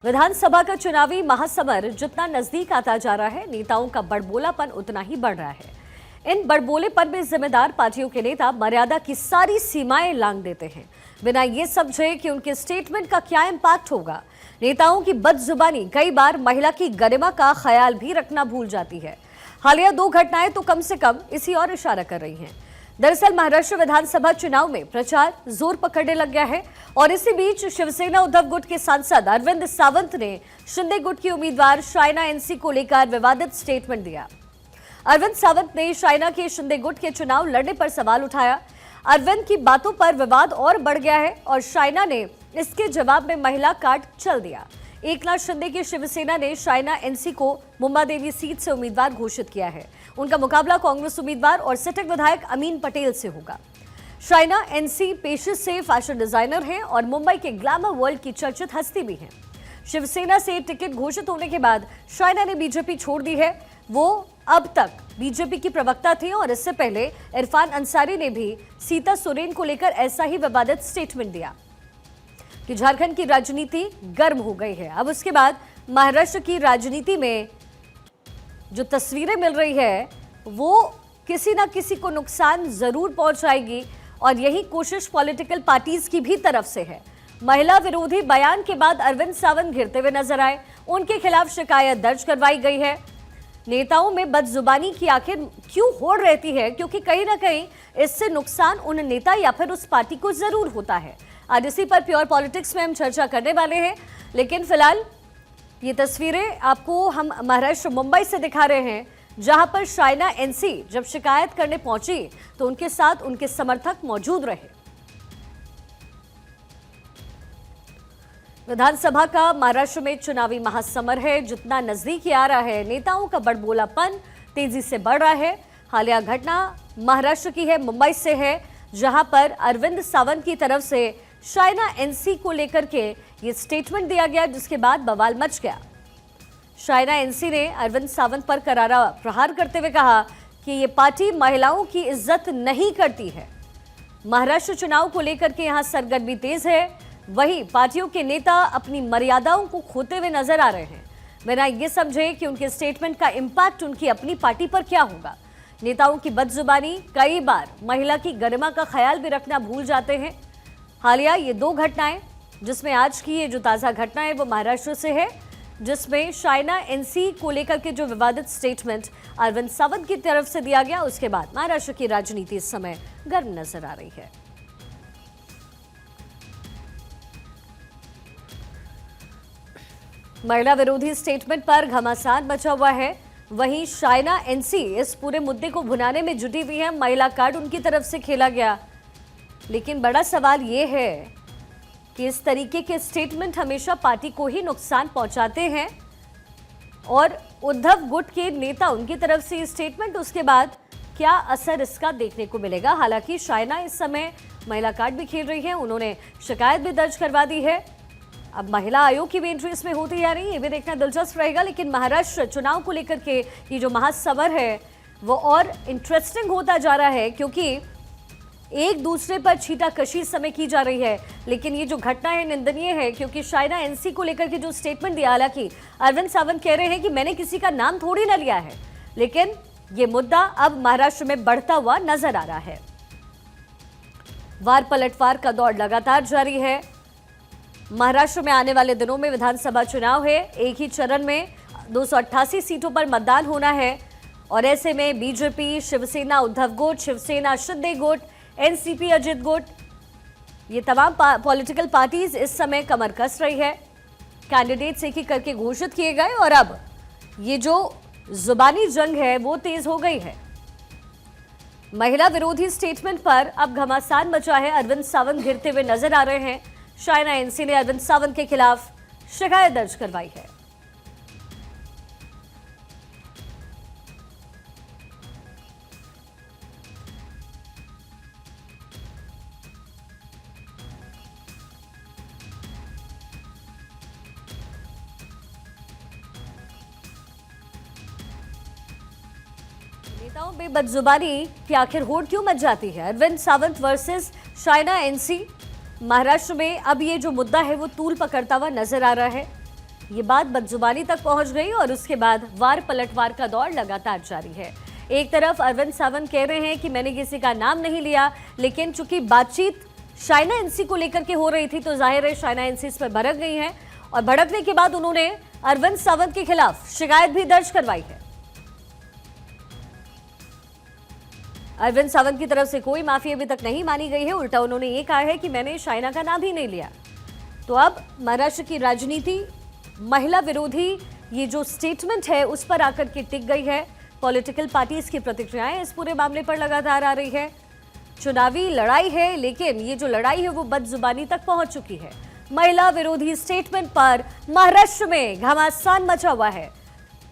विधानसभा का चुनावी महासमर जितना नजदीक आता जा रहा है, नेताओं का बड़बोलापन उतना ही बढ़ रहा है। इन बड़बोलेपन में जिम्मेदार पार्टियों के नेता मर्यादा की सारी सीमाएं लांघ देते हैं, बिना ये समझे कि उनके स्टेटमेंट का क्या इम्पैक्ट होगा। नेताओं की बदजुबानी कई बार महिला की गरिमा का ख्याल भी रखना भूल जाती है। हालिया 2 घटनाएं तो कम से कम इसी ओर इशारा कर रही हैं। दरअसल महाराष्ट्र विधानसभा चुनाव में प्रचार जोर पकड़ने लग गया है और इसी बीच शिवसेना उद्धव गुट के सांसद अरविंद सावंत ने शिंदे गुट की उम्मीदवार शाइना एनसी को लेकर विवादित स्टेटमेंट दिया। अरविंद सावंत ने शाइना के शिंदे गुट के चुनाव लड़ने पर सवाल उठाया। अरविंद की बातों पर विवाद और बढ़ गया है और शाइना ने इसके जवाब में महिला कार्ड चल दिया। एकनाथ शिंदे की शिवसेना ने शाइना एनसी को मुंबादेवी सीट से उम्मीदवार घोषित किया है। उनका मुकाबला कांग्रेस उम्मीदवार और सिटिंग विधायक अमीन पटेल से होगा। शाइना एनसी पेशे से फैशन डिजाइनर हैं और मुंबई के ग्लैमर वर्ल्ड की चर्चित हस्ती भी हैं। शिवसेना से टिकट घोषित होने के बाद शाइना ने बीजेपी छोड़ दी है। वो अब तक बीजेपी की प्रवक्ता थी और इससे पहले इरफान अंसारी ने भी सीता सोरेन को लेकर ऐसा ही विवादित स्टेटमेंट दिया कि झारखंड की राजनीति गर्म हो गई है। अब उसके बाद महाराष्ट्र की राजनीति में जो तस्वीरें मिल रही है वो किसी ना किसी को नुकसान जरूर पहुंचाएगी और यही कोशिश पॉलिटिकल पार्टीज की भी तरफ से है। महिला विरोधी बयान के बाद अरविंद सावंत घिरते हुए नजर आए। उनके खिलाफ शिकायत दर्ज करवाई गई है। नेताओं में बदजुबानी की आखिर क्यों होड़ रहती है, क्योंकि कहीं ना कहीं इससे नुकसान उन नेता या फिर उस पार्टी को जरूर होता है। आज इसी पर प्योर पॉलिटिक्स में हम चर्चा करने वाले हैं, लेकिन फिलहाल ये तस्वीरें आपको हम महाराष्ट्र मुंबई से दिखा रहे हैं, जहां पर शाइना एनसी जब शिकायत करने पहुंची तो उनके साथ उनके समर्थक मौजूद रहे। विधानसभा का महाराष्ट्र में चुनावी महासमर है, जितना नजदीक आ रहा है नेताओं का बड़बोलापन तेजी से बढ़ रहा है। हालिया घटना महाराष्ट्र की है, मुंबई से है, जहां पर अरविंद सावंत की तरफ से शाइना एनसी को लेकर के ये स्टेटमेंट दिया गया, जिसके बाद बवाल मच गया। शाइना एनसी ने अरविंद सावंत पर करारा प्रहार करते हुए कहा कि ये पार्टी महिलाओं की इज्जत नहीं करती है। महाराष्ट्र चुनाव को लेकर के यहाँ सरगर्मी तेज है, वहीं पार्टियों के नेता अपनी मर्यादाओं को खोते हुए नजर आ रहे हैं, बिना ये समझे कि उनके स्टेटमेंट का इम्पैक्ट उनकी अपनी पार्टी पर क्या होगा। नेताओं की बदजुबानी कई बार महिला की गरिमा का ख्याल भी रखना भूल जाते हैं। हालिया ये 2 घटनाएं, जिसमें आज की ये जो ताज़ा घटना है वो महाराष्ट्र से है, जिसमें शाइना एनसी को लेकर के जो विवादित स्टेटमेंट अरविंद सावंत की तरफ से दिया गया, उसके बाद महाराष्ट्र की राजनीति इस समय गर्म नजर आ रही है। महिला विरोधी स्टेटमेंट पर घमासान मचा हुआ है। वहीं शाइना एनसी इस पूरे मुद्दे को भुनाने में जुटी हुई है। महिला कार्ड उनकी तरफ से खेला गया, लेकिन बड़ा सवाल ये है कि इस तरीके के स्टेटमेंट हमेशा पार्टी को ही नुकसान पहुंचाते हैं और उद्धव गुट के नेता उनकी तरफ से स्टेटमेंट, उसके बाद क्या असर इसका देखने को मिलेगा। हालांकि शाइना इस समय महिला कार्ड भी खेल रही है, उन्होंने शिकायत भी दर्ज करवा दी है। अब महिला आयोग की भी एंट्री इसमें होती या नहीं, ये भी देखना दिलचस्प रहेगा। लेकिन महाराष्ट्र चुनाव को लेकर के ये जो महासमर है वो और इंटरेस्टिंग होता जा रहा है, क्योंकि एक दूसरे पर छींटाकशी समय की जा रही है। लेकिन ये जो घटना है निंदनीय है, क्योंकि शाइना एनसी को लेकर के जो स्टेटमेंट दिया, हालांकि अरविंद सावंत कह रहे हैं कि मैंने किसी का नाम थोड़ी ना लिया है, लेकिन ये मुद्दा अब महाराष्ट्र में बढ़ता हुआ नजर आ रहा है। वार पलटवार का दौर लगातार जारी है। महाराष्ट्र में आने वाले दिनों में विधानसभा चुनाव है। एक ही चरण में 288 सीटों पर मतदान होना है और ऐसे में बीजेपी, शिवसेना उद्धव गुट, शिवसेना शिंदे गुट, एनसीपी अजित गुट, ये तमाम पॉलिटिकल पार्टीज इस समय कमर कस रही है। कैंडिडेट्स एक ही करके घोषित किए गए और अब ये जो जुबानी जंग है वो तेज हो गई है। महिला विरोधी स्टेटमेंट पर अब घमासान मचा है। अरविंद सावंत घिरते हुए नजर आ रहे हैं। शाइना एनसी ने अरविंद सावंत के खिलाफ शिकायत दर्ज करवाई है। नेताओं में बदजुबानी की आखिर होड़ क्यों मच जाती है। अरविंद सावंत वर्सेस शाइना एनसी, महाराष्ट्र में अब ये जो मुद्दा है वो तूल पकड़ता हुआ नजर आ रहा है। ये बात बदजुबानी तक पहुंच गई और उसके बाद वार पलटवार का दौर लगातार जारी है। एक तरफ अरविंद सावंत कह रहे हैं कि मैंने किसी का नाम नहीं लिया, लेकिन चूंकि बातचीत शाइना एनसी को लेकर के हो रही थी तो जाहिर है शाइना एनसी इस पर भड़क गई हैं और भड़कने के बाद उन्होंने अरविंद सावंत के खिलाफ शिकायत भी दर्ज करवाई है। अरविंद सावंत की तरफ से कोई माफी अभी तक नहीं मानी गई है, उल्टा उन्होंने ये कहा है कि मैंने शाइना का नाम ही नहीं लिया। तो अब महाराष्ट्र की राजनीति महिला विरोधी ये जो स्टेटमेंट है उस पर आकर के टिक गई है। पॉलिटिकल पार्टीज की प्रतिक्रियाएं इस पूरे मामले पर लगातार आ रही है। चुनावी लड़ाई है, लेकिन ये जो लड़ाई है वो बदजुबानी तक पहुंच चुकी है। महिला विरोधी स्टेटमेंट पर महाराष्ट्र में घमासान मचा हुआ है।